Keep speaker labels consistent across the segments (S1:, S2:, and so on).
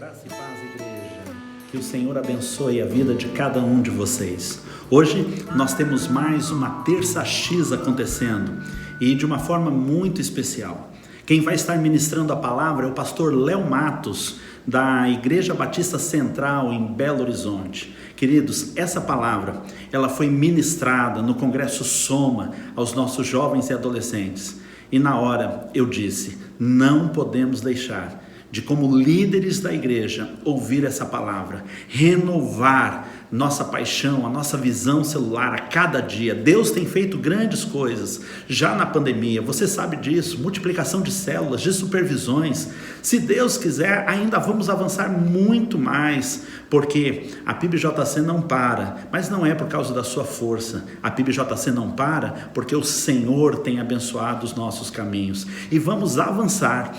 S1: Graça e paz, igreja. Que o Senhor abençoe a vida de cada um de vocês. Hoje nós temos mais uma Terça X acontecendo e de uma forma muito especial. Quem vai estar ministrando a palavra é o pastor Léo Matos, da Igreja Batista Central em Belo Horizonte. Queridos, essa palavra, ela foi ministrada no Congresso Soma aos nossos jovens e adolescentes. E na hora eu disse, não podemos deixar de, como líderes da igreja, ouvir essa palavra, renovar nossa paixão, a nossa visão celular a cada dia. Deus tem feito grandes coisas já na pandemia, você sabe disso, multiplicação de células, de supervisões. Se Deus quiser, ainda vamos avançar muito mais, porque a PIBJC não para, mas não é por causa da sua força. A PIBJC não para porque o Senhor tem abençoado os nossos caminhos. E vamos avançar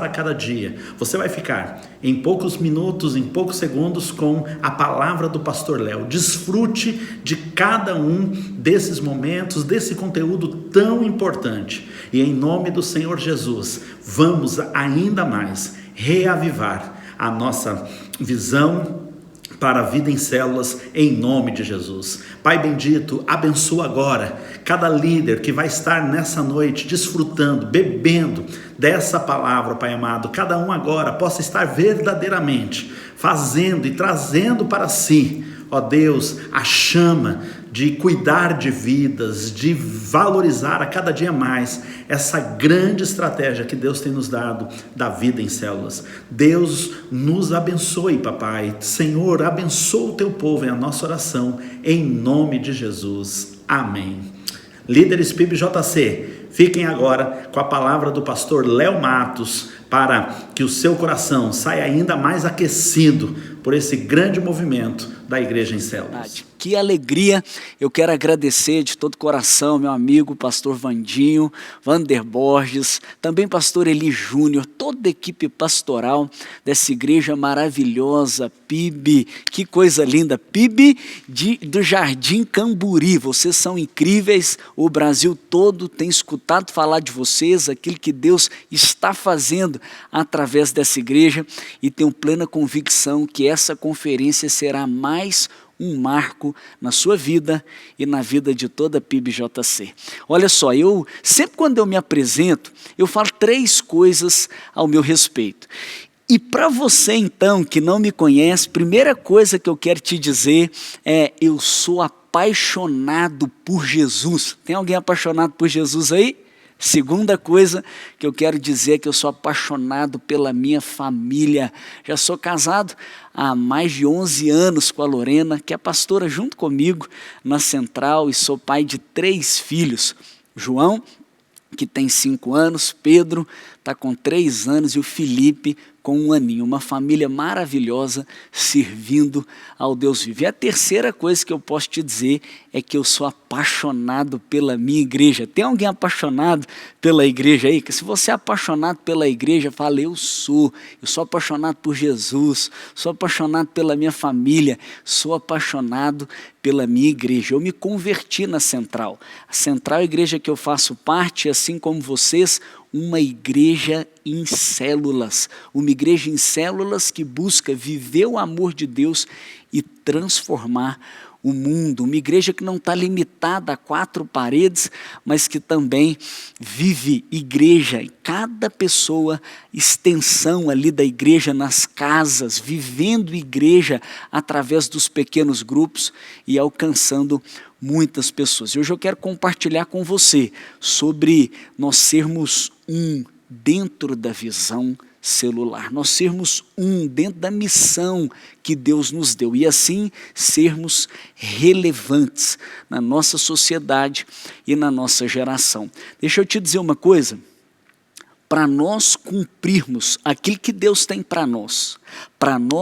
S1: a cada dia. Você vai ficar em poucos minutos, em poucos segundos com a palavra do pastor Léo. Desfrute de cada um desses momentos, desse conteúdo tão importante. E em nome do Senhor Jesus, vamos ainda mais reavivar a nossa visão para a vida em células, em nome de Jesus. Pai bendito, abençoa agora cada líder que vai estar nessa noite desfrutando, bebendo dessa palavra, Pai amado. Cada um agora possa estar verdadeiramente fazendo e trazendo para si, ó Deus, a chama de cuidar de vidas, de valorizar a cada dia mais essa grande estratégia que Deus tem nos dado da vida em células. Deus nos abençoe, papai. Senhor, abençoa o teu povo, é a nossa oração, em nome de Jesus. Amém. Líderes PIBJC, fiquem agora com a palavra do pastor Léo Matos, para que o seu coração saia ainda mais aquecido por esse grande movimento da Igreja em Células.
S2: Que alegria, eu quero agradecer de todo o coração meu amigo pastor Vandinho, Vander Borges, também pastor Eli Júnior, toda a equipe pastoral dessa igreja maravilhosa, PIB, que coisa linda, PIB do Jardim Camburi. Vocês são incríveis, o Brasil todo tem escutado falar de vocês, aquilo que Deus está fazendo através dessa igreja, e tenho plena convicção que essa conferência será mais um marco na sua vida e na vida de toda a PIBJC. Olha só, eu sempre quando eu me apresento, eu falo 3 coisas ao meu respeito. E para você então que não me conhece, primeira coisa que eu quero te dizer é: eu sou apaixonado por Jesus. Tem alguém apaixonado por Jesus aí? Segunda coisa que eu quero dizer é que eu sou apaixonado pela minha família. Já sou casado há mais de 11 anos com a Lorena, que é pastora junto comigo na Central, e sou pai de 3 filhos. João, que tem 5 anos, Pedro está com 3 anos e o Felipe com 1 aninho. Uma família maravilhosa servindo ao Deus vivo. E a terceira coisa que eu posso te dizer é que eu sou apaixonado pela minha igreja. Tem alguém apaixonado pela igreja aí? Que se você é apaixonado pela igreja, fala: eu sou apaixonado por Jesus, sou apaixonado pela minha família, sou apaixonado pela minha igreja. Eu me converti na Central. A Central é a igreja que eu faço parte, assim como vocês, uma igreja em células, uma igreja em células que busca viver o amor de Deus e transformar o mundo, uma igreja que não está limitada a 4 paredes, mas que também vive igreja, e cada pessoa, extensão ali da igreja nas casas, vivendo igreja através dos pequenos grupos e alcançando muitas pessoas. Hoje eu quero compartilhar com você sobre nós sermos um dentro da visão celular, nós sermos um dentro da missão que Deus nos deu, e assim sermos relevantes na nossa sociedade e na nossa geração. Deixa eu te dizer uma coisa: para nós cumprirmos aquilo que Deus tem para nós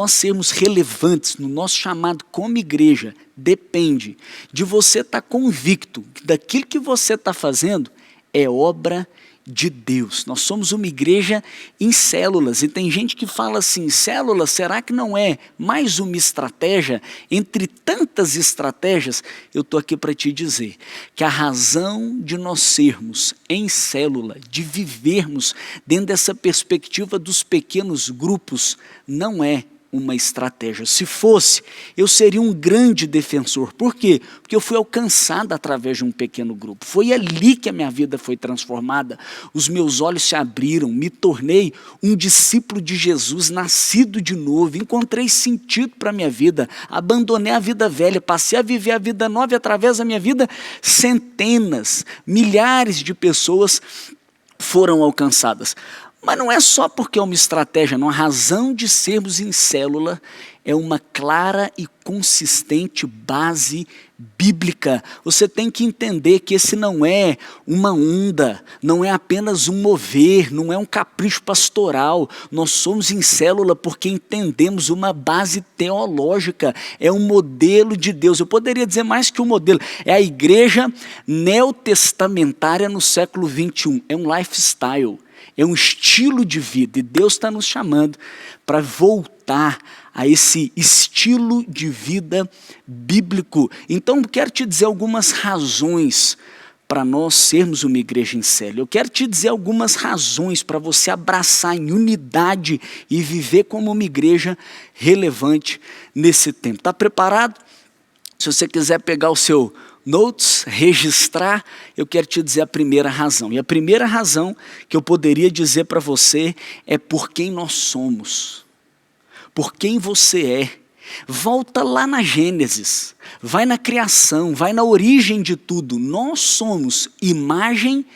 S2: sermos relevantes no nosso chamado como igreja, depende de você estar convicto que daquilo que você está fazendo é obra de Deus. Nós somos uma igreja em células, e tem gente que fala assim, célula, será que não é mais uma estratégia entre tantas estratégias? Eu estou aqui para te dizer que a razão de nós sermos em célula, de vivermos dentro dessa perspectiva dos pequenos grupos, não é uma estratégia. Se fosse, eu seria um grande defensor. Por quê? Porque eu fui alcançado através de um pequeno grupo. Foi ali que a minha vida foi transformada. Os meus olhos se abriram, me tornei um discípulo de Jesus, nascido de novo, encontrei sentido para a minha vida, abandonei a vida velha, passei a viver a vida nova e através da minha vida, centenas, milhares de pessoas foram alcançadas. Mas não é só porque é uma estratégia, não. A razão de sermos em célula é uma clara e consistente base bíblica. Você tem que entender que esse não é uma onda, não é apenas um mover, não é um capricho pastoral. Nós somos em célula porque entendemos uma base teológica, é um modelo de Deus. Eu poderia dizer mais que um modelo, é a igreja neotestamentária no século 21, é um lifestyle. É um estilo de vida, e Deus está nos chamando para voltar a esse estilo de vida bíblico. Então, quero te dizer algumas razões para nós sermos uma igreja em célula. Eu quero te dizer algumas razões para você abraçar em unidade e viver como uma igreja relevante nesse tempo. Está preparado? Se você quiser pegar o seu notes, registrar, eu quero te dizer a primeira razão. E a primeira razão que eu poderia dizer para você é por quem nós somos, por quem você é. Volta lá na Gênesis, vai na criação, vai na origem de tudo. Nós somos imagem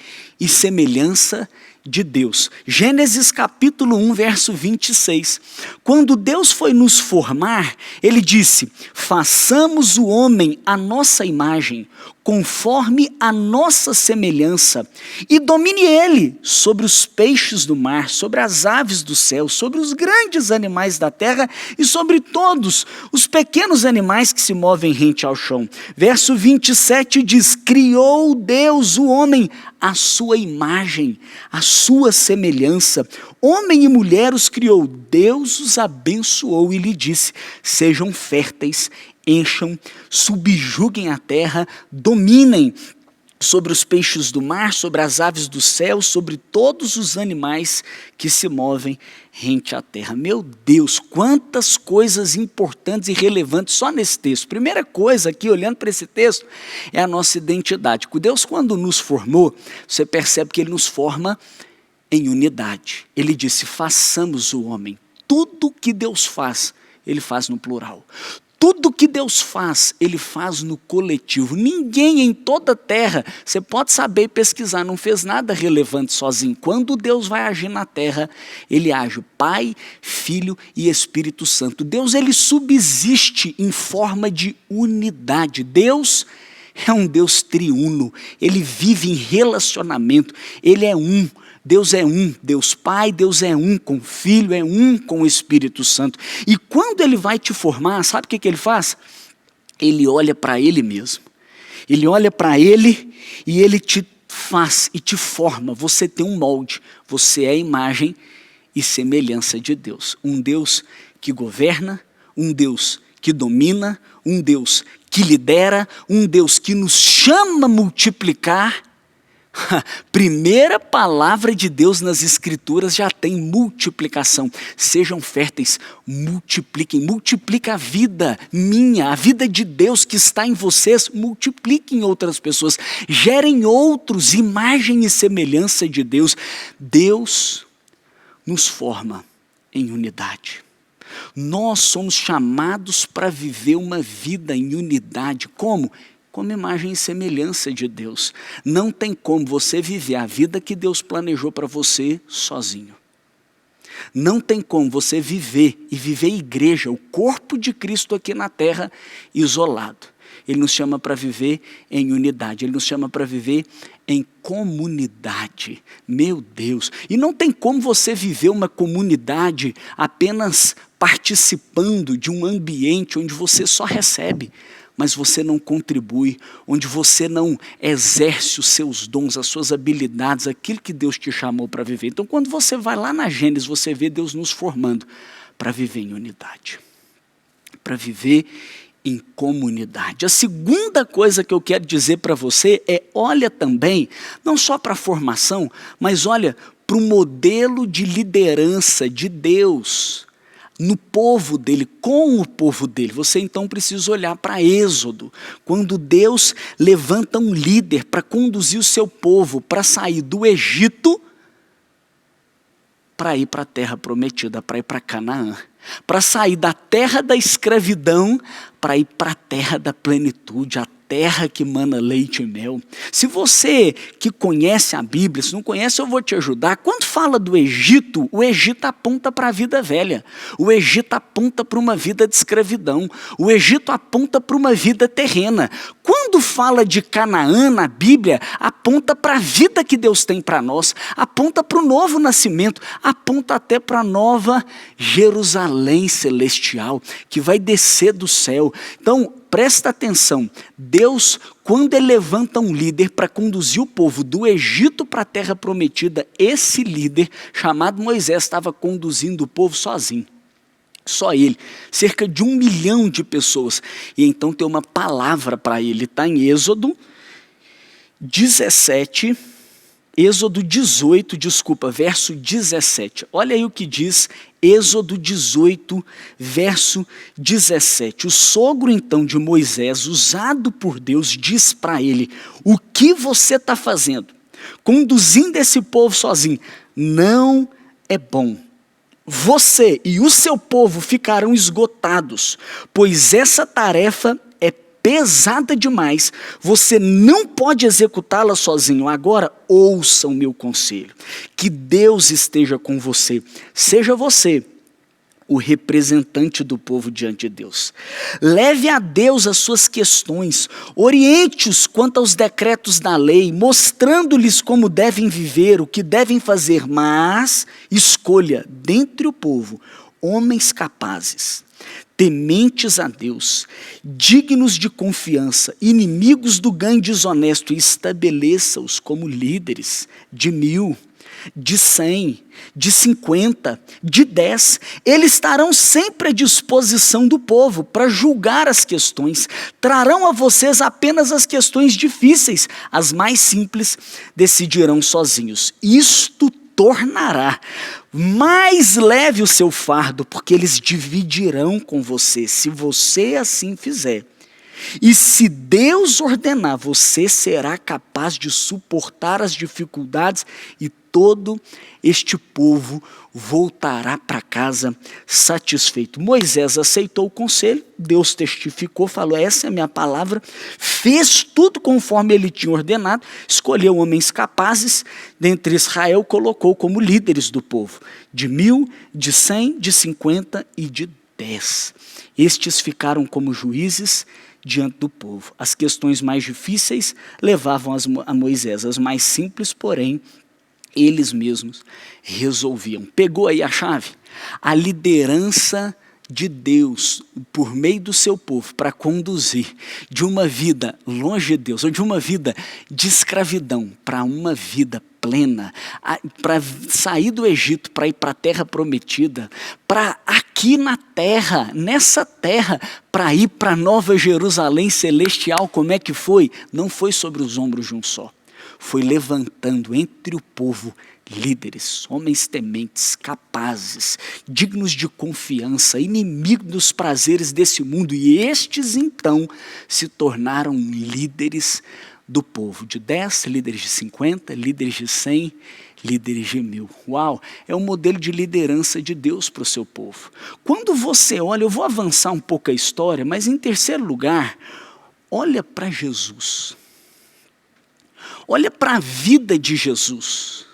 S2: e semelhança de Deus. Gênesis capítulo 1, verso 26. Quando Deus foi nos formar, Ele disse, façamos o homem à nossa imagem, conforme a nossa semelhança, e domine ele sobre os peixes do mar, sobre as aves do céu, sobre os grandes animais da terra e sobre todos os pequenos animais que se movem rente ao chão. Verso 27 diz, criou Deus o homem à sua imagem, à sua semelhança. Homem e mulher os criou, Deus os abençoou e lhe disse, sejam férteis, encham, subjuguem a terra, dominem sobre os peixes do mar, sobre as aves do céu, sobre todos os animais que se movem rente à terra. Meu Deus, quantas coisas importantes e relevantes só nesse texto. Primeira coisa aqui, olhando para esse texto, é a nossa identidade. Deus, quando nos formou, você percebe que Ele nos forma em unidade. Ele disse, façamos o homem. Tudo que Deus faz, Ele faz no plural. Tudo que Deus faz, Ele faz no coletivo. Ninguém em toda a terra, você pode saber e pesquisar, não fez nada relevante sozinho. Quando Deus vai agir na terra, Ele age Pai, Filho e Espírito Santo. Deus, Ele subsiste em forma de unidade. Deus é um Deus triuno, Ele vive em relacionamento, Ele é um. Deus é um, Deus Pai, Deus é um com o Filho, é um com o Espírito Santo. E quando Ele vai te formar, sabe o que Ele faz? Ele olha para Ele mesmo. Ele olha para Ele e Ele te faz e te forma. Você tem um molde, você é a imagem e semelhança de Deus. Um Deus que governa, um Deus que domina, um Deus que lidera, um Deus que nos chama a multiplicar. Primeira palavra de Deus nas Escrituras já tem multiplicação. Sejam férteis, multipliquem, multiplica a vida minha, a vida de Deus que está em vocês, multipliquem outras pessoas, gerem outros, imagem e semelhança de Deus. Deus nos forma em unidade. Nós somos chamados para viver uma vida em unidade. Como? Como imagem e semelhança de Deus. Não tem como você viver a vida que Deus planejou para você sozinho. Não tem como você viver e viver a igreja, o corpo de Cristo aqui na terra, isolado. Ele nos chama para viver em unidade, Ele nos chama para viver em comunidade. Meu Deus! E não tem como você viver uma comunidade apenas participando de um ambiente onde você só recebe. mas você não contribui, onde você não exerce os seus dons, as suas habilidades, aquilo que Deus te chamou para viver. Então, quando você vai lá na Gênesis, você vê Deus nos formando para viver em unidade, para viver em comunidade. A segunda coisa que eu quero dizer para você é, olha também, não só para a formação, mas olha para o modelo de liderança de Deus no povo dele, com o povo dele. Você então precisa olhar para Êxodo, quando Deus levanta um líder para conduzir o seu povo para sair do Egito, para ir para a terra prometida, para ir para Canaã, para sair da terra da escravidão, para ir para a terra da plenitude, a terra que mana leite e mel. Se você que conhece a Bíblia, se não conhece, eu vou te ajudar. Quando fala do Egito, o Egito aponta para a vida velha, o Egito aponta para uma vida de escravidão, o Egito aponta para uma vida terrena. Quando fala de Canaã na Bíblia, aponta para a vida que Deus tem para nós, aponta para o novo nascimento, aponta até para a nova Jerusalém celestial, que vai descer do céu. Então, presta atenção, Deus, quando ele levanta um líder para conduzir o povo do Egito para a terra prometida, esse líder, chamado Moisés, estava conduzindo o povo sozinho. Só ele, cerca de 1 milhão de pessoas. E então tem uma palavra para ele, está em Êxodo 17, verso 17. Olha aí o que diz Êxodo 18, verso 17. O sogro então de Moisés, usado por Deus, diz para ele: o que você está fazendo? Conduzindo esse povo sozinho, não é bom. Você e o seu povo ficarão esgotados, pois essa tarefa é pesada demais, você não pode executá-la sozinho. Agora, ouça o meu conselho, que Deus esteja com você, seja você o representante do povo diante de Deus. Leve a Deus as suas questões, oriente-os quanto aos decretos da lei, mostrando-lhes como devem viver, o que devem fazer, mas escolha dentre o povo homens capazes, tementes a Deus, dignos de confiança, inimigos do ganho desonesto, e estabeleça-os como líderes de 1000, de 100, de 50, de 10. Eles estarão sempre à disposição do povo para julgar as questões. Trarão a vocês apenas as questões difíceis, as mais simples decidirão sozinhos. Isto tornará mais leve o seu fardo, porque eles dividirão com você, se você assim fizer. E se Deus ordenar, você será capaz de suportar as dificuldades e todo este povo voltará para casa satisfeito. Moisés aceitou o conselho, Deus testificou, falou: essa é a minha palavra, fez tudo conforme ele tinha ordenado, escolheu homens capazes, dentre Israel colocou como líderes do povo, de 1000, de 100, de 50 e de 10. Estes ficaram como juízes diante do povo. As questões mais difíceis levavam a Moisés, as mais simples, porém, eles mesmos resolviam. Pegou aí a chave? A liderança de Deus por meio do seu povo para conduzir de uma vida longe de Deus, ou de uma vida de escravidão para uma vida plena, para sair do Egito, para ir para a terra prometida, para aqui na terra, nessa terra, para ir para a nova Jerusalém celestial. Como é que foi? Não foi sobre os ombros de um só. Foi levantando entre o povo líderes, homens tementes, capazes, dignos de confiança, inimigos dos prazeres desse mundo. E estes então se tornaram líderes do povo, de 10, líderes de 50, líderes de 100, líderes de 1000. Uau, é um modelo de liderança de Deus para o seu povo. Quando você olha, eu vou avançar um pouco a história, mas em terceiro lugar, olha para Jesus. Olha para a vida de Jesus.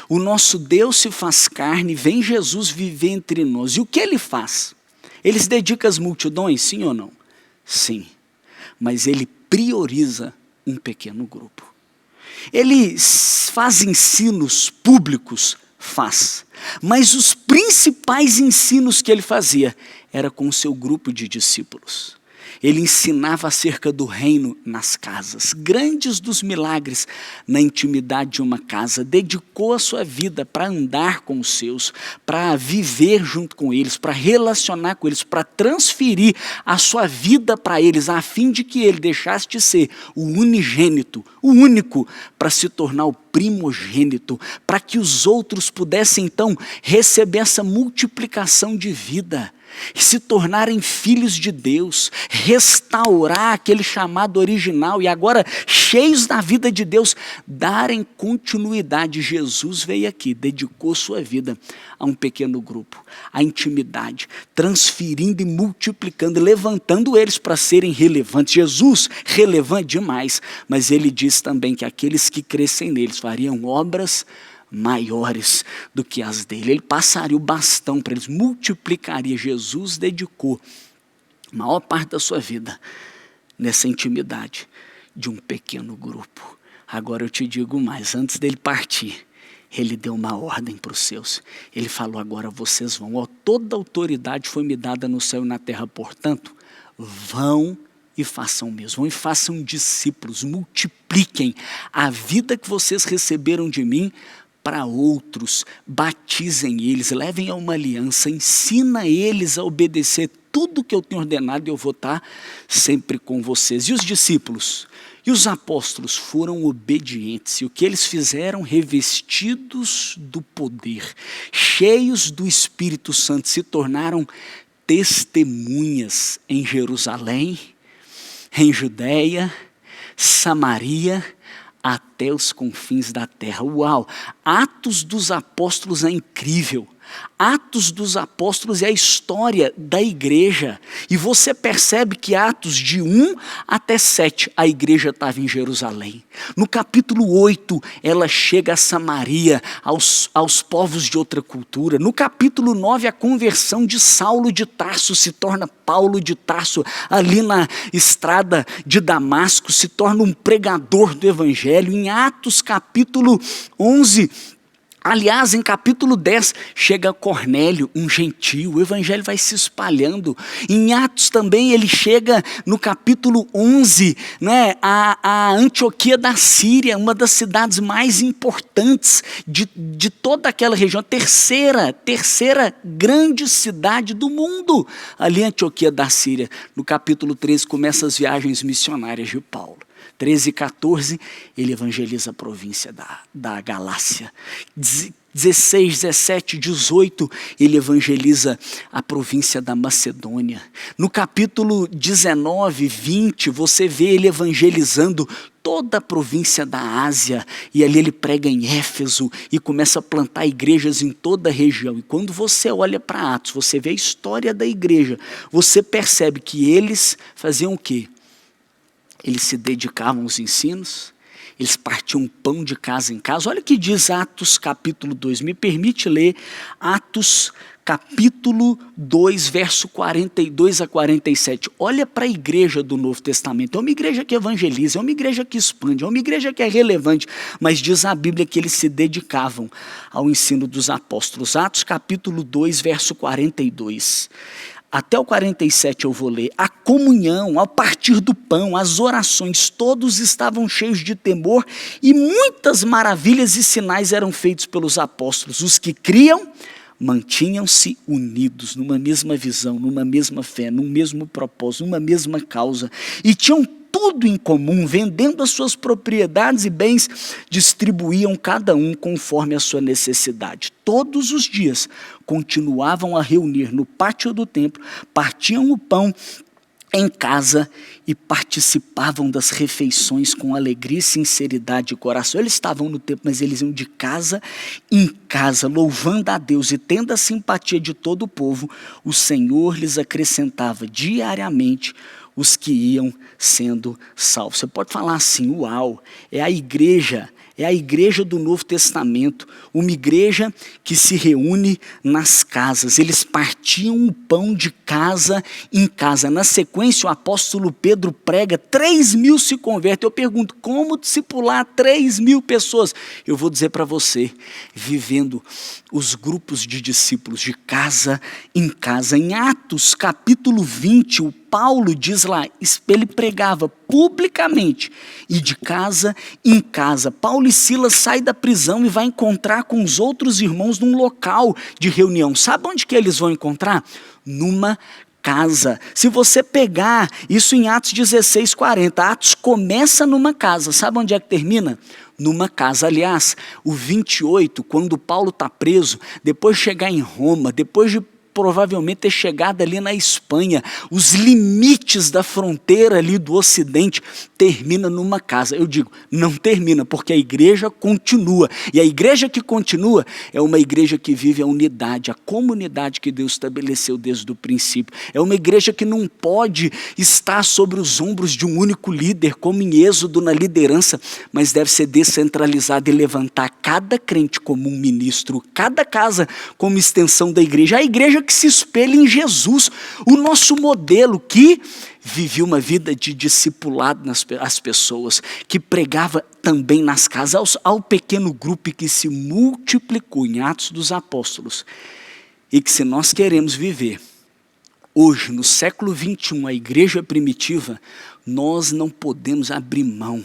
S2: O nosso Deus se faz carne, vem Jesus viver entre nós. E o que ele faz? Ele se dedica às multidões, sim ou não? Sim. Mas ele prioriza um pequeno grupo. Ele faz ensinos públicos? Faz. Mas os principais ensinos que ele fazia era com o seu grupo de discípulos. Ele ensinava acerca do reino nas casas, grandes dos milagres na intimidade de uma casa. Dedicou a sua vida para andar com os seus, para viver junto com eles, para relacionar com eles, para transferir a sua vida para eles, a fim de que ele deixasse de ser o unigênito, o único, para se tornar o primogênito, para que os outros pudessem então receber essa multiplicação de vida, se tornarem filhos de Deus, restaurar aquele chamado original e agora, cheios da vida de Deus, darem continuidade. Jesus veio aqui, dedicou sua vida a um pequeno grupo, à intimidade, transferindo e multiplicando, levantando eles para serem relevantes. Jesus, relevante demais, mas ele diz também que aqueles que crescem neles fariam obras maiores do que as dele. Ele passaria o bastão para eles, multiplicaria. Jesus dedicou a maior parte da sua vida nessa intimidade de um pequeno grupo. Agora eu te digo mais, antes dele partir, ele deu uma ordem para os seus. Ele falou: agora vocês vão, toda autoridade foi me dada no céu e na terra, portanto, vão e façam o mesmo, vão e façam discípulos, multipliquem a vida que vocês receberam de mim para outros, batizem eles, levem a uma aliança, ensina eles a obedecer tudo que eu tenho ordenado e eu vou estar sempre com vocês. E os discípulos e os apóstolos foram obedientes, e o que eles fizeram? Revestidos do poder, cheios do Espírito Santo, se tornaram testemunhas em Jerusalém, em Judeia, Samaria, até os confins da terra. Uau! Atos dos Apóstolos é incrível. Atos dos Apóstolos é a história da igreja. E você percebe que Atos de 1 até 7, a igreja estava em Jerusalém. No capítulo 8, ela chega a Samaria, aos povos de outra cultura. No capítulo 9, a conversão de Saulo de Tarso se torna Paulo de Tarso. Ali na estrada de Damasco, se torna um pregador do evangelho. Em Atos capítulo 11, aliás, em capítulo 10, chega Cornélio, um gentio, o evangelho vai se espalhando. Em Atos também ele chega no capítulo 11, né, a Antioquia da Síria, uma das cidades mais importantes de toda aquela região, terceira grande cidade do mundo, ali Antioquia da Síria. No capítulo 13 começam as viagens missionárias de Paulo. 13 e 14, ele evangeliza a província da Galácia. 16, 17, 18, ele evangeliza a província da Macedônia. No capítulo 19, 20, você vê ele evangelizando toda a província da Ásia, e ali ele prega em Éfeso e começa a plantar igrejas em toda a região. E quando você olha para Atos, você vê a história da igreja, você percebe que eles faziam o quê? Eles se dedicavam aos ensinos, eles partiam pão de casa em casa. Olha o que diz Atos capítulo 2, me permite ler Atos capítulo 2, verso 42 a 47. Olha para a igreja do Novo Testamento, é uma igreja que evangeliza, é uma igreja que expande, é uma igreja que é relevante, mas diz a Bíblia que eles se dedicavam ao ensino dos apóstolos. Atos capítulo 2, verso 42. Até o 47 eu vou ler. A comunhão, ao partir do pão, as orações, todos estavam cheios de temor e muitas maravilhas e sinais eram feitos pelos apóstolos. Os que criam mantinham-se unidos numa mesma visão, numa mesma fé, num mesmo propósito, numa mesma causa, e tinham tudo em comum, vendendo as suas propriedades e bens, distribuíam cada um conforme a sua necessidade. Todos os dias continuavam a reunir no pátio do templo, partiam o pão em casa e participavam das refeições com alegria e sinceridade de coração. Eles estavam no templo, mas eles iam de casa em casa, louvando a Deus e tendo a simpatia de todo o povo. O Senhor lhes acrescentava diariamente os que iam sendo salvos. Você pode falar assim: uau, é a igreja do Novo Testamento, uma igreja que se reúne nas casas. Eles partiam o pão de casa em casa. Na sequência, o apóstolo Pedro prega, 3.000 se convertem. Eu pergunto, como discipular 3.000 pessoas? Eu vou dizer para você, vivendo os grupos de discípulos de casa em casa. Em Atos capítulo 20, Paulo diz lá, ele pregava publicamente e de casa em casa. Paulo e Silas saem da prisão e vai encontrar com os outros irmãos num local de reunião. Sabe onde que eles vão encontrar? Numa casa. Se você pegar isso em Atos 16:40, Atos começa numa casa. Sabe onde é que termina? Numa casa. Aliás, o 28, quando Paulo está preso, depois de chegar em Roma, depois de provavelmente ter chegado ali na Espanha, os limites da fronteira ali do Ocidente, termina numa casa. Eu digo, não termina, porque a igreja continua. E a igreja que continua é uma igreja que vive a unidade, a comunidade que Deus estabeleceu desde o princípio. É uma igreja que não pode estar sobre os ombros de um único líder, como em Êxodo na liderança, mas deve ser descentralizada e levantar cada crente como um ministro, cada casa como extensão da igreja. A igreja que se espelha em Jesus, o nosso modelo, que vivia uma vida de discipulado nas pessoas, que pregava também nas casas, ao pequeno grupo que se multiplicou em Atos dos Apóstolos. E que se nós queremos viver hoje, no século 21, a igreja primitiva, nós não podemos abrir mão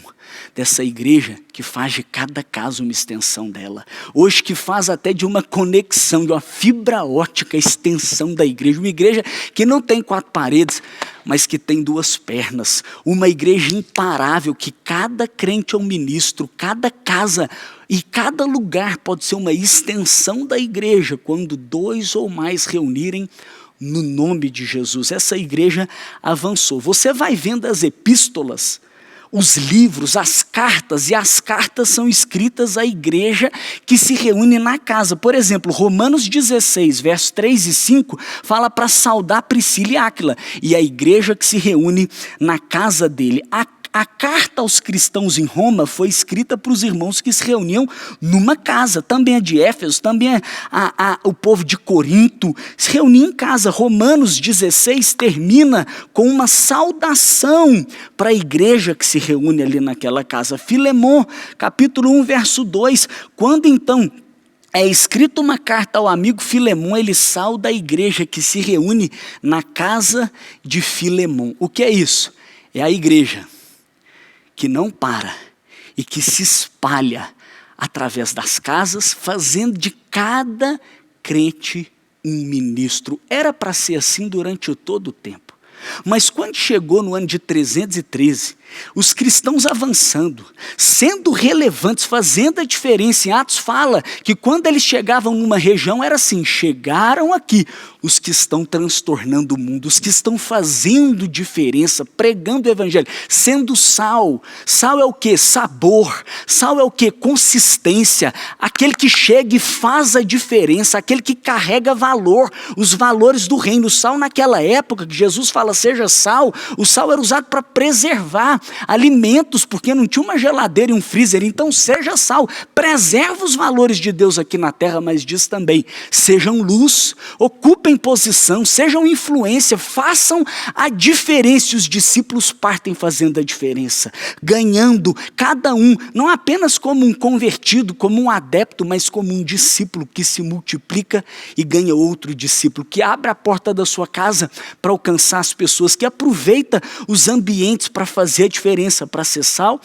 S2: dessa igreja que faz de cada casa uma extensão dela. Hoje que faz até de uma conexão, de uma fibra ótica, extensão da igreja. Uma igreja que não tem 4 paredes, mas que tem 2 pernas. Uma igreja imparável, que cada crente é um ministro, cada casa e cada lugar pode ser uma extensão da igreja, quando 2 ou mais reunirem no nome de Jesus. Essa igreja avançou. Você vai vendo as epístolas, os livros, as cartas, e as cartas são escritas à igreja que se reúne na casa. Por exemplo, Romanos 16, versos 3 e 5, fala para saudar Priscila e Áquila, e a igreja que se reúne na casa dele. A carta aos cristãos em Roma foi escrita para os irmãos que se reuniam numa casa. Também a de Éfeso, também o povo de Corinto se reunia em casa. Romanos 16 termina com uma saudação para a igreja que se reúne ali naquela casa. Filemon, capítulo 1, verso 2, quando então é escrito uma carta ao amigo Filemon, ele sauda a igreja que se reúne na casa de Filemon. O que é isso? É a igreja que não para e que se espalha através das casas, fazendo de cada crente um ministro. Era para ser assim durante todo o tempo. Mas quando chegou no ano de 313, os cristãos avançando, sendo relevantes, fazendo a diferença. Em Atos fala que quando eles chegavam numa região, era assim: chegaram aqui os que estão transtornando o mundo, os que estão fazendo diferença, pregando o evangelho, sendo sal. Sal é o quê? Sabor. Sal é o quê? Consistência. Aquele que chega e faz a diferença, aquele que carrega valor, os valores do reino. O sal naquela época que Jesus fala seja sal, o sal era usado para preservar alimentos, porque não tinha uma geladeira e um freezer. Então seja sal, preserva os valores de Deus aqui na terra, mas diz também, sejam luz, ocupem posição, sejam influência, façam a diferença. Os discípulos partem fazendo a diferença, ganhando cada um, não apenas como um convertido, como um adepto, mas como um discípulo que se multiplica e ganha outro discípulo, que abre a porta da sua casa para alcançar as pessoas, que aproveita os ambientes para fazer a diferença, para ser sal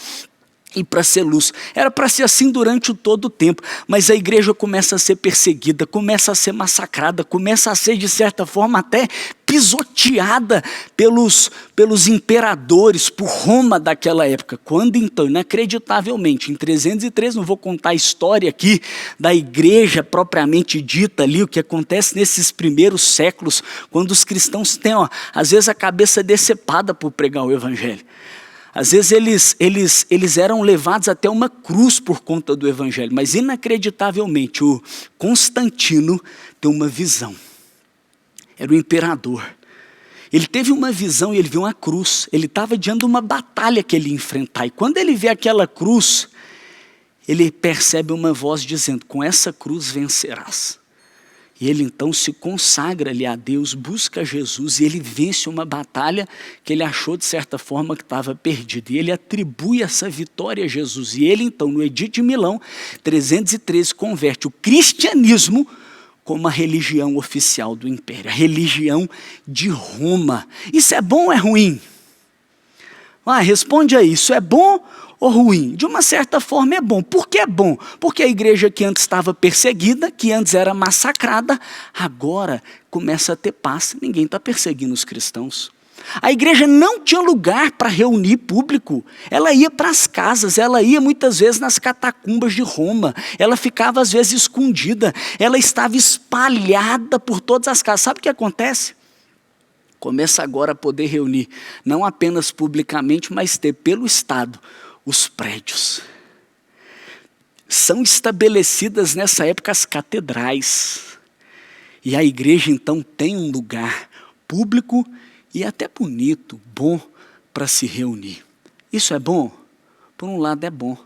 S2: e para ser luz. Era para ser assim durante todo o tempo, mas a igreja começa a ser perseguida, começa a ser massacrada, começa a ser de certa forma até pisoteada pelos imperadores, por Roma daquela época. Quando então, inacreditavelmente, em 313, não vou contar a história aqui da igreja propriamente dita ali, o que acontece nesses primeiros séculos, quando os cristãos têm, às vezes a cabeça decepada por pregar o evangelho. Às vezes eles eram levados até uma cruz por conta do evangelho, mas inacreditavelmente o Constantino tem uma visão. Era o imperador. Ele teve uma visão e ele viu uma cruz. Ele estava diante de uma batalha que ele ia enfrentar. E quando ele vê aquela cruz, ele percebe uma voz dizendo, com essa cruz vencerás. E ele então se consagra ali a Deus, busca Jesus e ele vence uma batalha que ele achou de certa forma que estava perdida. E ele atribui essa vitória a Jesus. E ele então, no Edito de Milão, 313, converte o cristianismo como a religião oficial do império, a religião de Roma. Isso é bom ou é ruim? Responde aí, isso é bom ou ruim? De uma certa forma é bom. Por que é bom? Porque a igreja que antes estava perseguida, que antes era massacrada, agora começa a ter paz. Ninguém está perseguindo os cristãos. A igreja não tinha lugar para reunir público. Ela ia para as casas, ela ia muitas vezes nas catacumbas de Roma. Ela ficava às vezes escondida. Ela estava espalhada por todas as casas. Sabe o que acontece? Começa agora a poder reunir, não apenas publicamente, mas ter pelo Estado os prédios. São estabelecidas nessa época as catedrais. E a igreja então tem um lugar público e até bonito, bom para se reunir. Isso é bom? Por um lado é bom.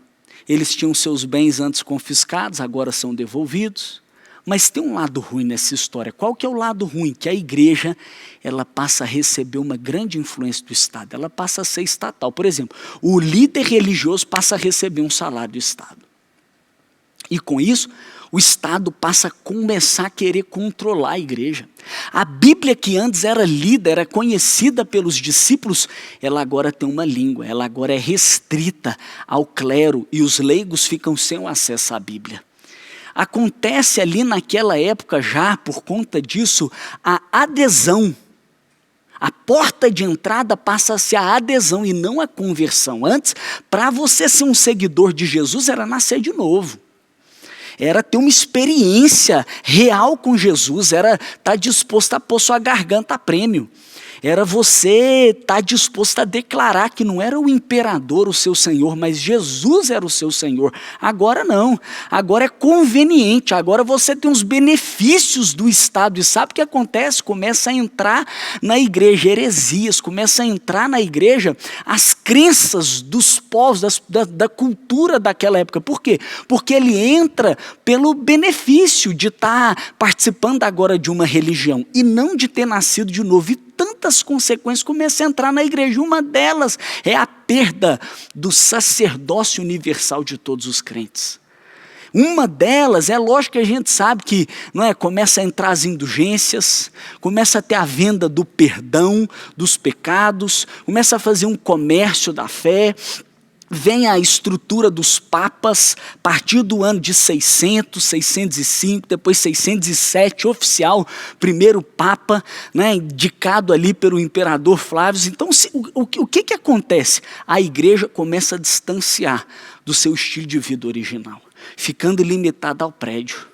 S2: Eles tinham seus bens antes confiscados, agora são devolvidos. Mas tem um lado ruim nessa história. Qual que é o lado ruim? Que a igreja ela passa a receber uma grande influência do Estado. Ela passa a ser estatal. Por exemplo, o líder religioso passa a receber um salário do Estado. E com isso, o Estado passa a começar a querer controlar a igreja. A Bíblia que antes era lida, era conhecida pelos discípulos, ela agora tem uma língua, ela agora é restrita ao clero e os leigos ficam sem o acesso à Bíblia. Acontece ali naquela época já, por conta disso, a adesão. A porta de entrada passa a ser a adesão e não a conversão. Antes, para você ser um seguidor de Jesus, era nascer de novo. Era ter uma experiência real com Jesus, era estar disposto a pôr sua garganta a prêmio. Era você estar disposto a declarar que não era o imperador o seu Senhor, mas Jesus era o seu Senhor. Agora não, agora é conveniente, agora você tem os benefícios do Estado. E sabe o que acontece? Começa a entrar na igreja heresias, começa a entrar na igreja as crenças dos povos, da cultura daquela época. Por quê? Porque ele entra pelo benefício de estar participando agora de uma religião e não de ter nascido de novo. E tantas consequências começam a entrar na igreja. Uma delas é a perda do sacerdócio universal de todos os crentes. Uma delas, é lógico que a gente sabe que começa a entrar as indulgências, começa a ter a venda do perdão dos pecados, começa a fazer um comércio da fé. Vem a estrutura dos papas, a partir do ano de 600, 605, depois 607, oficial, primeiro papa, indicado ali pelo imperador Flávio. Então, o que acontece? A igreja começa a distanciar do seu estilo de vida original, ficando limitada ao prédio,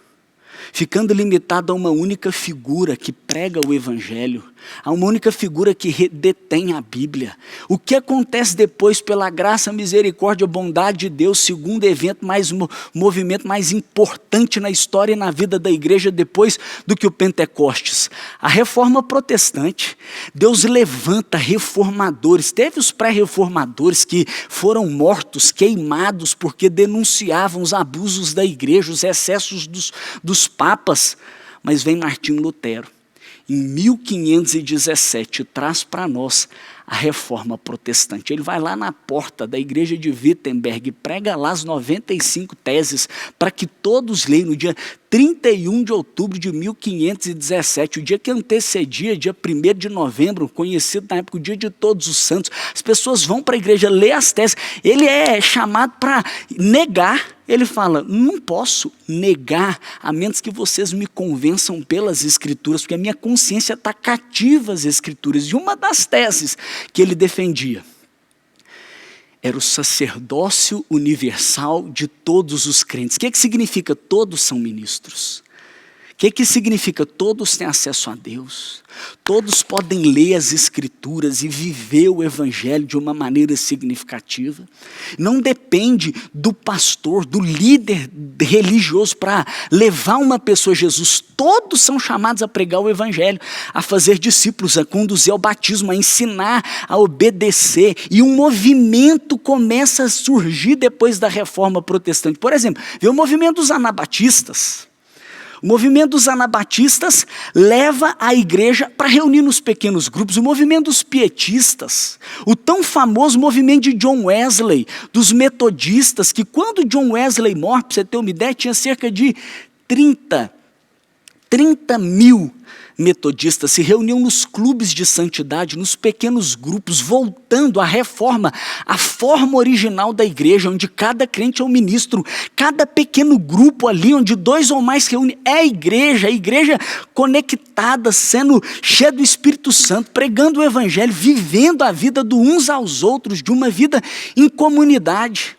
S2: ficando limitada a uma única figura que prega o evangelho, a uma única figura que detém a Bíblia. O que acontece depois, pela graça, misericórdia, bondade de Deus, segundo evento, movimento mais importante na história e na vida da igreja depois do que o Pentecostes? A reforma protestante. Deus levanta reformadores. Teve os pré-reformadores que foram mortos, queimados, porque denunciavam os abusos da igreja, os excessos dos papas. Mas vem Martinho Lutero. Em 1517, traz para nós a reforma protestante. Ele vai lá na porta da igreja de Wittenberg, prega lá as 95 teses, para que todos leiam no dia 31 de outubro de 1517, o dia que antecedia, dia 1º de novembro, conhecido na época o dia de Todos os Santos. As pessoas vão para a igreja ler as teses. Ele é chamado para negar. Ele fala, não posso negar, a menos que vocês me convençam pelas Escrituras, porque a minha consciência está cativa às Escrituras. E uma das teses que ele defendia era o sacerdócio universal de todos os crentes. O que significa? Todos são ministros. O que significa? Todos têm acesso a Deus. Todos podem ler as Escrituras e viver o Evangelho de uma maneira significativa. Não depende do pastor, do líder religioso para levar uma pessoa a Jesus. Todos são chamados a pregar o Evangelho, a fazer discípulos, a conduzir ao batismo, a ensinar, a obedecer. E um movimento começa a surgir depois da reforma protestante. Por exemplo, vê o movimento dos anabatistas. O movimento dos anabatistas leva a igreja para reunir nos pequenos grupos. O movimento dos pietistas, o tão famoso movimento de John Wesley, dos metodistas, que quando John Wesley morre, para você ter uma ideia, tinha cerca de 30 30.000 metodistas se reuniam nos clubes de santidade, nos pequenos grupos, voltando à reforma, à forma original da igreja, onde cada crente é um ministro, cada pequeno grupo ali, onde 2 ou mais se reúnem, é a igreja conectada, sendo cheia do Espírito Santo, pregando o evangelho, vivendo a vida de uns aos outros, de uma vida em comunidade.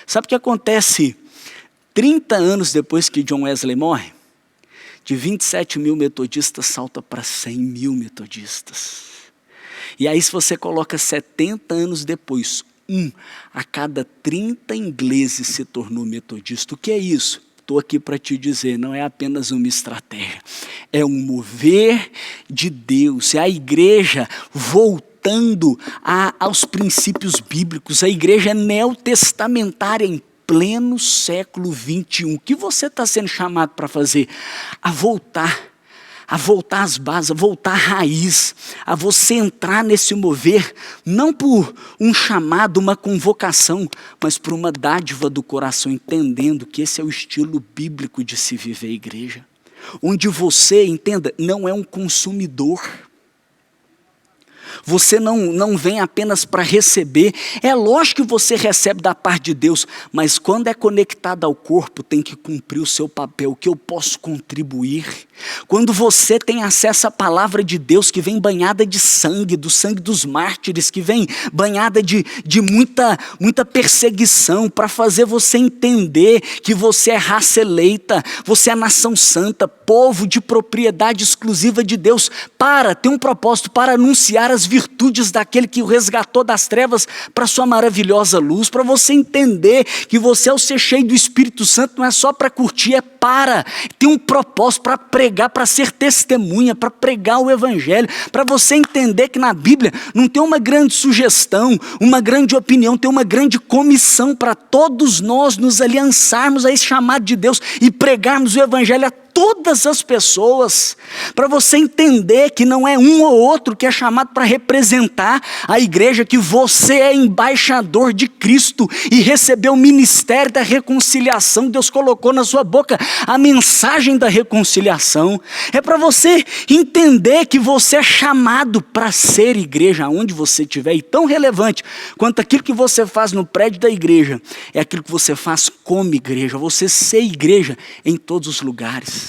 S2: Sabe o que acontece 30 anos depois que John Wesley morre? De 27.000 metodistas salta para 100.000 metodistas. E aí se você coloca 70 anos depois, 1 a cada 30 ingleses se tornou metodista. O que é isso? Estou aqui para te dizer, não é apenas uma estratégia. É um mover de Deus, é a igreja voltando aos princípios bíblicos. A igreja é neotestamentária em pleno século 21. O que você está sendo chamado para fazer? A voltar às bases, a voltar à raiz, a você entrar nesse mover, não por um chamado, uma convocação, mas por uma dádiva do coração, entendendo que esse é o estilo bíblico de se viver a igreja. Onde você, entenda, não é um consumidor. Você não vem apenas para receber. É lógico que você recebe da parte de Deus, mas quando é conectado ao corpo, tem que cumprir o seu papel, o que eu posso contribuir. Quando você tem acesso à palavra de Deus, que vem banhada de sangue, do sangue dos mártires, que vem banhada de muita perseguição, para fazer você entender que você é raça eleita, você é nação santa, povo de propriedade exclusiva de Deus, tem um propósito, para anunciar as virtudes daquele que o resgatou das trevas para sua maravilhosa luz, para você entender que você, ao ser cheio do Espírito Santo, não é só para curtir, tem um propósito para pregar, para ser testemunha, para pregar o evangelho, para você entender que na Bíblia não tem uma grande sugestão, uma grande opinião, tem uma grande comissão para todos nós nos aliançarmos a esse chamado de Deus e pregarmos o evangelho a todas as pessoas, para você entender que não é um ou outro que é chamado para representar a igreja, que você é embaixador de Cristo e recebeu o ministério da reconciliação. Deus colocou na sua boca a mensagem da reconciliação. É para você entender que você é chamado para ser igreja aonde você estiver, e tão relevante quanto aquilo que você faz no prédio da igreja é aquilo que você faz como igreja, você ser igreja em todos os lugares,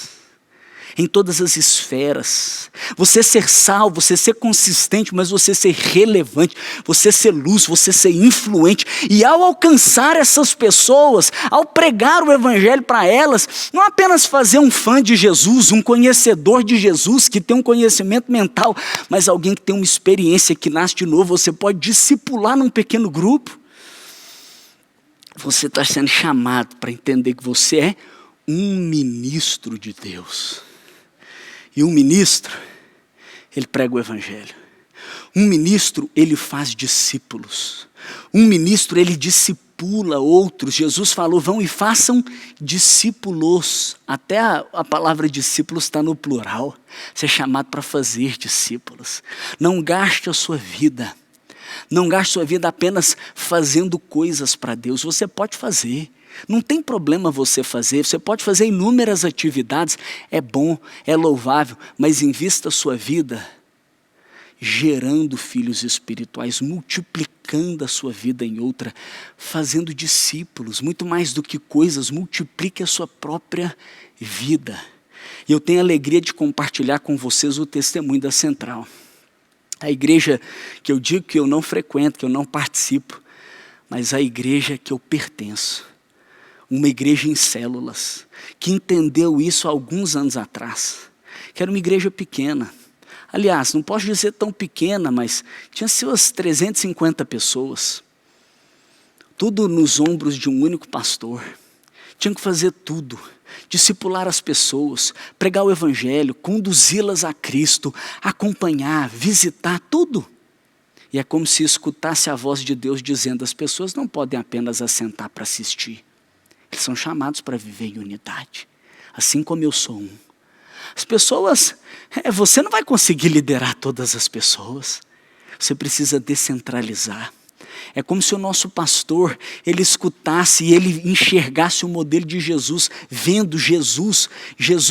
S2: em todas as esferas, você ser salvo, você ser consistente, mas você ser relevante, você ser luz, você ser influente, e ao alcançar essas pessoas, ao pregar o evangelho para elas, não apenas fazer um fã de Jesus, um conhecedor de Jesus, que tem um conhecimento mental, mas alguém que tem uma experiência, que nasce de novo. Você pode discipular num pequeno grupo. Você está sendo chamado para entender que você é um ministro de Deus. E um ministro, ele prega o evangelho. Um ministro, ele faz discípulos. Um ministro, ele discipula outros. Jesus falou, vão e façam discípulos. Até a palavra discípulos está no plural. Você é chamado para fazer discípulos. Não gaste a sua vida. Não gaste a sua vida apenas fazendo coisas para Deus. Você pode fazer. Não tem problema você pode fazer inúmeras atividades, é bom, é louvável, mas invista a sua vida gerando filhos espirituais, multiplicando a sua vida em outra, fazendo discípulos, muito mais do que coisas, multiplique a sua própria vida. E eu tenho a alegria de compartilhar com vocês o testemunho da Central. A igreja que eu digo que eu não frequento, que eu não participo, mas a igreja que eu pertenço. Uma igreja em células, que entendeu isso há alguns anos atrás, que era uma igreja pequena. Aliás, não posso dizer tão pequena, mas tinha suas 350 pessoas. Tudo nos ombros de um único pastor. Tinha que fazer tudo, discipular as pessoas, pregar o evangelho, conduzi-las a Cristo, acompanhar, visitar, tudo. E é como se escutasse a voz de Deus dizendo, as pessoas não podem apenas assentar para assistir. Eles são chamados para viver em unidade, assim como eu sou um. As pessoas, você não vai conseguir liderar todas as pessoas. Você precisa descentralizar. É como se o nosso pastor, ele escutasse e ele enxergasse o modelo de Jesus, vendo Jesus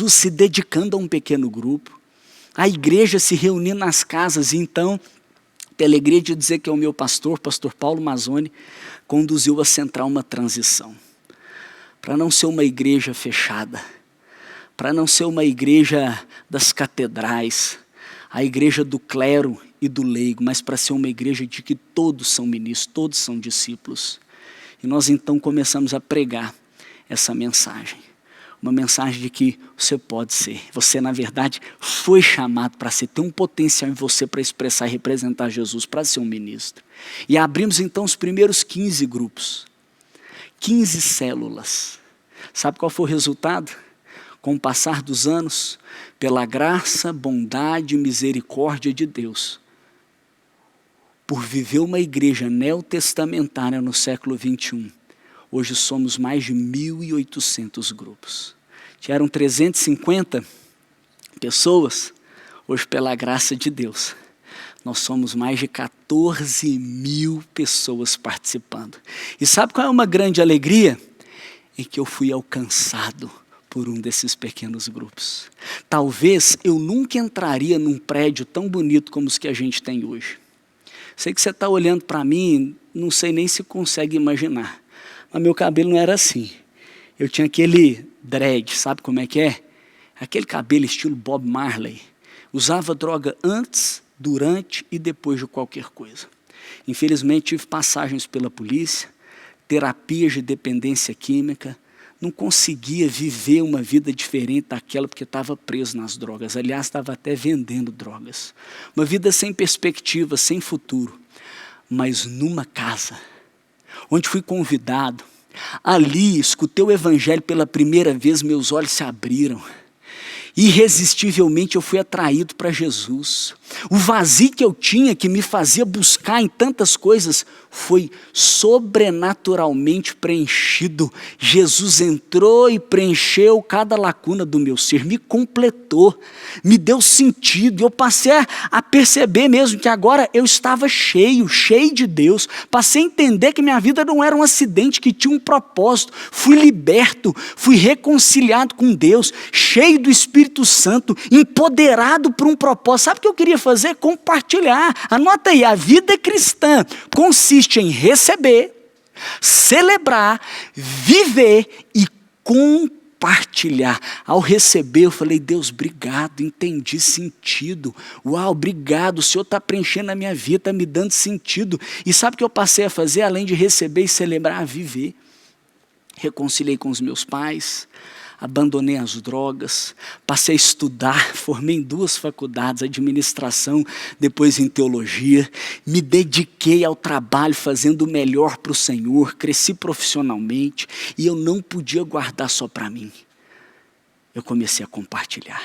S2: se dedicando a um pequeno grupo. A igreja se reunindo nas casas, e então, pela alegria de dizer que é o meu pastor Paulo Mazzoni, conduziu a Central uma transição. Para não ser uma igreja fechada, para não ser uma igreja das catedrais, a igreja do clero e do leigo, mas para ser uma igreja de que todos são ministros, todos são discípulos. E nós então começamos a pregar essa mensagem. Uma mensagem de que você pode ser. Você, na verdade, foi chamado para ser. Tem um potencial em você para expressar e representar Jesus, para ser um ministro. E abrimos então os primeiros 15 grupos. 15 células. Sabe qual foi o resultado? Com o passar dos anos, pela graça, bondade e misericórdia de Deus, por viver uma igreja neotestamentária no século 21, hoje somos mais de 1.800 grupos. Eram 350 pessoas, hoje pela graça de Deus, nós somos mais de 14.000 pessoas participando. E sabe qual é uma grande alegria? Em que eu fui alcançado por um desses pequenos grupos. Talvez eu nunca entraria num prédio tão bonito como os que a gente tem hoje. Sei que você está olhando para mim, não sei nem se consegue imaginar. Mas meu cabelo não era assim. Eu tinha aquele dread, sabe como é que é? Aquele cabelo estilo Bob Marley. Usava droga antes, durante e depois de qualquer coisa. Infelizmente tive passagens pela polícia, terapias de dependência química, não conseguia viver uma vida diferente daquela porque estava preso nas drogas. Aliás, estava até vendendo drogas. Uma vida sem perspectiva, sem futuro. Mas numa casa, onde fui convidado, ali escutei o evangelho pela primeira vez, meus olhos se abriram. Irresistivelmente eu fui atraído para Jesus. O vazio que eu tinha, que me fazia buscar em tantas coisas, foi sobrenaturalmente preenchido. Jesus entrou e preencheu cada lacuna do meu ser, me completou, me deu sentido. E eu passei a perceber mesmo que agora eu estava cheio de Deus. Passei a entender que minha vida não era um acidente, que tinha um propósito. Fui liberto, fui reconciliado com Deus, cheio do Espírito Santo, empoderado por um propósito. Sabe o que eu queria fazer? Compartilhar. Anota aí, a vida cristã consiste em receber, celebrar, viver e compartilhar. Ao receber eu falei, Deus, obrigado, entendi sentido. Uau, obrigado, o Senhor está preenchendo a minha vida, está me dando sentido. E sabe o que eu passei a fazer? Além de receber e celebrar, viver. Reconciliei com os meus pais, abandonei as drogas, passei a estudar, formei em 2 faculdades, administração, depois em teologia, me dediquei ao trabalho fazendo o melhor para o Senhor, cresci profissionalmente e eu não podia guardar só para mim. Eu comecei a compartilhar.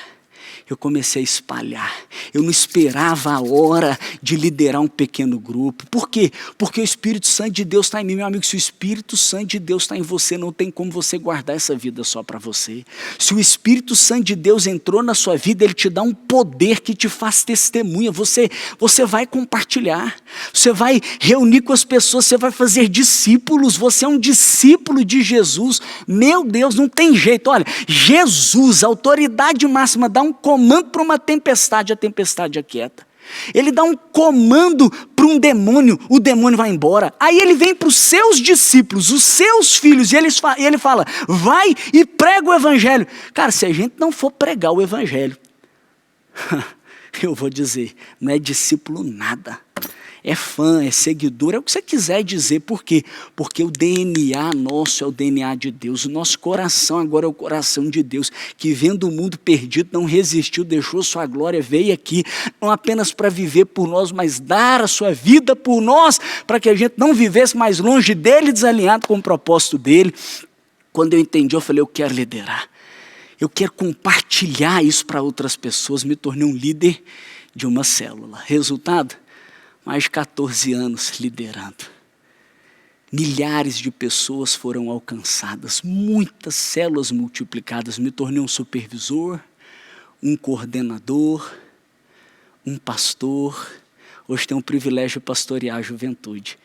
S2: Eu comecei a espalhar. Eu não esperava a hora de liderar um pequeno grupo. Por quê? Porque o Espírito Santo de Deus está em mim. Meu amigo, se o Espírito Santo de Deus está em você, não tem como você guardar essa vida só para você. Se o Espírito Santo de Deus entrou na sua vida, ele te dá um poder que te faz testemunha. Você vai compartilhar. Você vai reunir com as pessoas, você vai fazer discípulos. Você é um discípulo de Jesus. Meu Deus, não tem jeito. Olha, Jesus, a autoridade máxima, dá um comando para uma tempestade, a tempestade aquieta. Ele dá um comando para um demônio, o demônio vai embora. Aí ele vem para os seus discípulos, os seus filhos, e ele fala, vai e prega o evangelho. Cara, se a gente não for pregar o evangelho, eu vou dizer, não é discípulo nada. É fã, é seguidor, é o que você quiser dizer. Por quê? Porque o DNA nosso é o DNA de Deus. O nosso coração agora é o coração de Deus, que vendo o mundo perdido, não resistiu, deixou sua glória, veio aqui, não apenas para viver por nós, mas dar a sua vida por nós, para que a gente não vivesse mais longe dele, desalinhado com o propósito dele. Quando eu entendi, eu falei, eu quero liderar. Eu quero compartilhar isso para outras pessoas. Me tornei um líder de uma célula. Resultado? Mais de 14 anos liderando. Milhares de pessoas foram alcançadas, muitas células multiplicadas. Me tornei um supervisor, um coordenador, um pastor. Hoje tenho o privilégio de pastorear a juventude.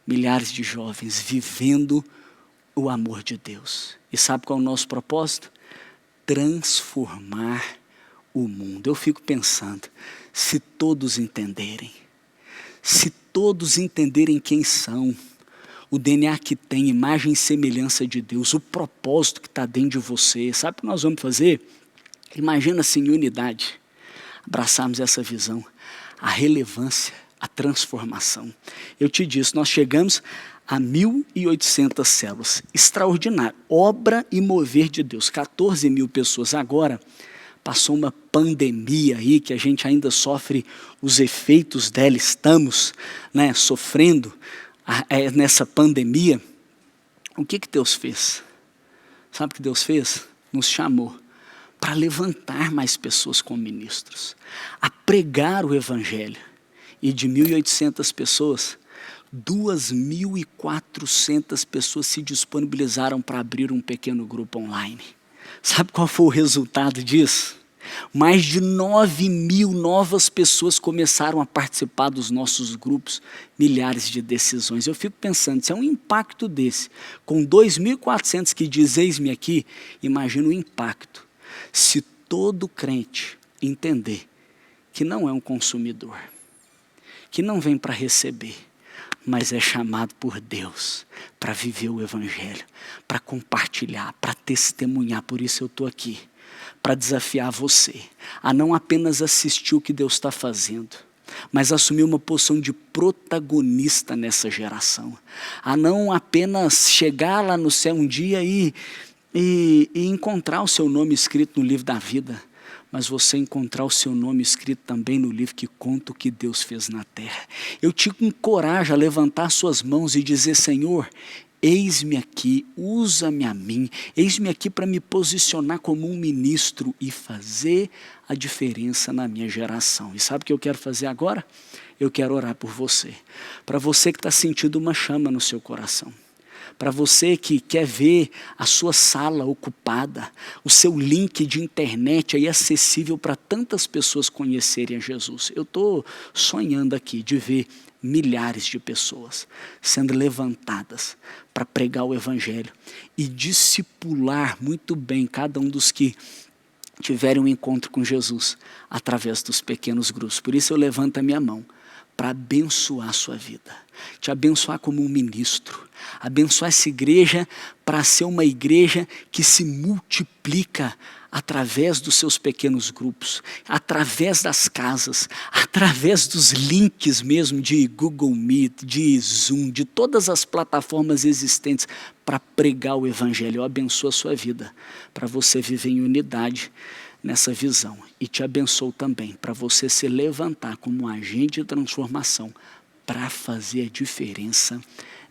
S2: milhares de jovens vivendo o amor de Deus. E sabe qual é o nosso propósito? Transformar o mundo. Eu fico pensando, se todos entenderem quem são, o DNA que tem, imagem e semelhança de Deus, o propósito que está dentro de você, sabe o que nós vamos fazer? Imagina assim, em unidade, abraçarmos essa visão, a relevância, a transformação. Eu te disse, nós chegamos a 1.800 células, extraordinário, obra e mover de Deus, 14 mil pessoas. Agora, passou uma pandemia aí, que a gente ainda sofre os efeitos dela, estamos sofrendo nessa pandemia. O que Deus fez? Sabe o que Deus fez? Nos chamou para levantar mais pessoas como ministros, a pregar o evangelho. E de 1.800 pessoas, 2.400 pessoas se disponibilizaram para abrir um pequeno grupo online. Sabe qual foi o resultado disso? Mais de 9.000 novas pessoas começaram a participar dos nossos grupos, milhares de decisões. Eu fico pensando, se é um impacto desse, com 2.400 que diz, eis-me aqui, imagina o impacto. Se todo crente entender que não é um consumidor, que não vem para receber, mas é chamado por Deus para viver o evangelho, para compartilhar, para testemunhar. Por isso eu estou aqui, para desafiar você a não apenas assistir o que Deus está fazendo, mas assumir uma posição de protagonista nessa geração. A não apenas chegar lá no céu um dia e encontrar o seu nome escrito no livro da vida, mas você encontrar o seu nome escrito também no livro que conta o que Deus fez na terra. Eu te encorajo a levantar suas mãos e dizer, Senhor, eis-me aqui, usa-me a mim, eis-me aqui para me posicionar como um ministro e fazer a diferença na minha geração. E sabe o que eu quero fazer agora? Eu quero orar por você. Para você que está sentindo uma chama no seu coração. Para você que quer ver a sua sala ocupada, o seu link de internet aí acessível para tantas pessoas conhecerem a Jesus. Eu estou sonhando aqui de ver milhares de pessoas sendo levantadas para pregar o evangelho e discipular muito bem cada um dos que tiverem um encontro com Jesus através dos pequenos grupos. Por isso eu levanto a minha mão para abençoar a sua vida, te abençoar como um ministro, abençoar essa igreja para ser uma igreja que se multiplica através dos seus pequenos grupos, através das casas, através dos links mesmo de Google Meet, de Zoom, de todas as plataformas existentes para pregar o evangelho. Eu abençoo a sua vida para você viver em unidade nessa visão e te abençoo também para você se levantar como um agente de transformação para fazer a diferença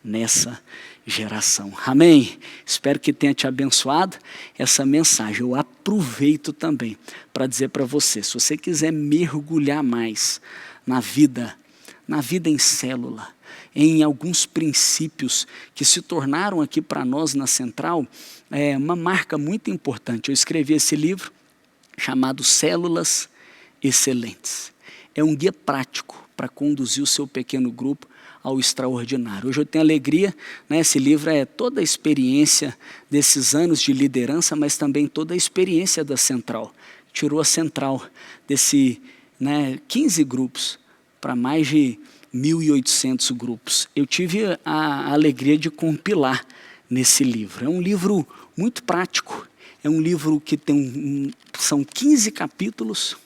S2: nessa geração. Amém? Espero que tenha te abençoado essa mensagem. Eu aproveito também para dizer para você, se você quiser mergulhar mais na vida em célula, em alguns princípios que se tornaram aqui para nós na Central, uma marca muito importante. Eu escrevi esse livro chamado Células Excelentes. É um guia prático para conduzir o seu pequeno grupo ao extraordinário. Hoje eu tenho alegria, esse livro é toda a experiência desses anos de liderança, mas também toda a experiência da Central. Tirou a Central desse 15 grupos para mais de 1.800 grupos. Eu tive a alegria de compilar nesse livro. É um livro muito prático, é um livro que tem são 15 capítulos,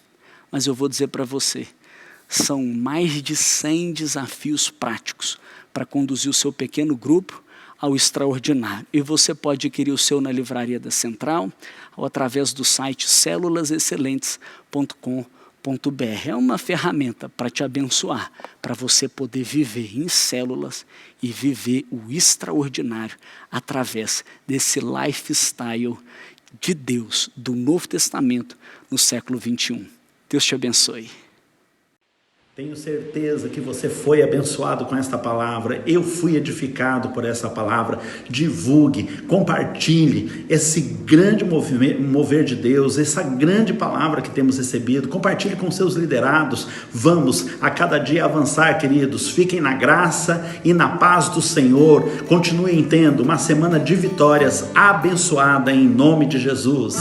S2: mas eu vou dizer para você, são mais de 100 desafios práticos para conduzir o seu pequeno grupo ao extraordinário. E você pode adquirir o seu na livraria da Central ou através do site celulasexcelentes.com.br. É uma ferramenta para te abençoar, para você poder viver em células e viver o extraordinário através desse lifestyle de Deus, do Novo Testamento, no século 21. Deus te abençoe.
S1: Tenho certeza que você foi abençoado com esta palavra. Eu fui edificado por essa palavra. Divulgue, compartilhe esse grande mover de Deus, essa grande palavra que temos recebido. Compartilhe com seus liderados. Vamos a cada dia avançar, queridos. Fiquem na graça e na paz do Senhor. Continuem tendo uma semana de vitórias abençoada em nome de Jesus.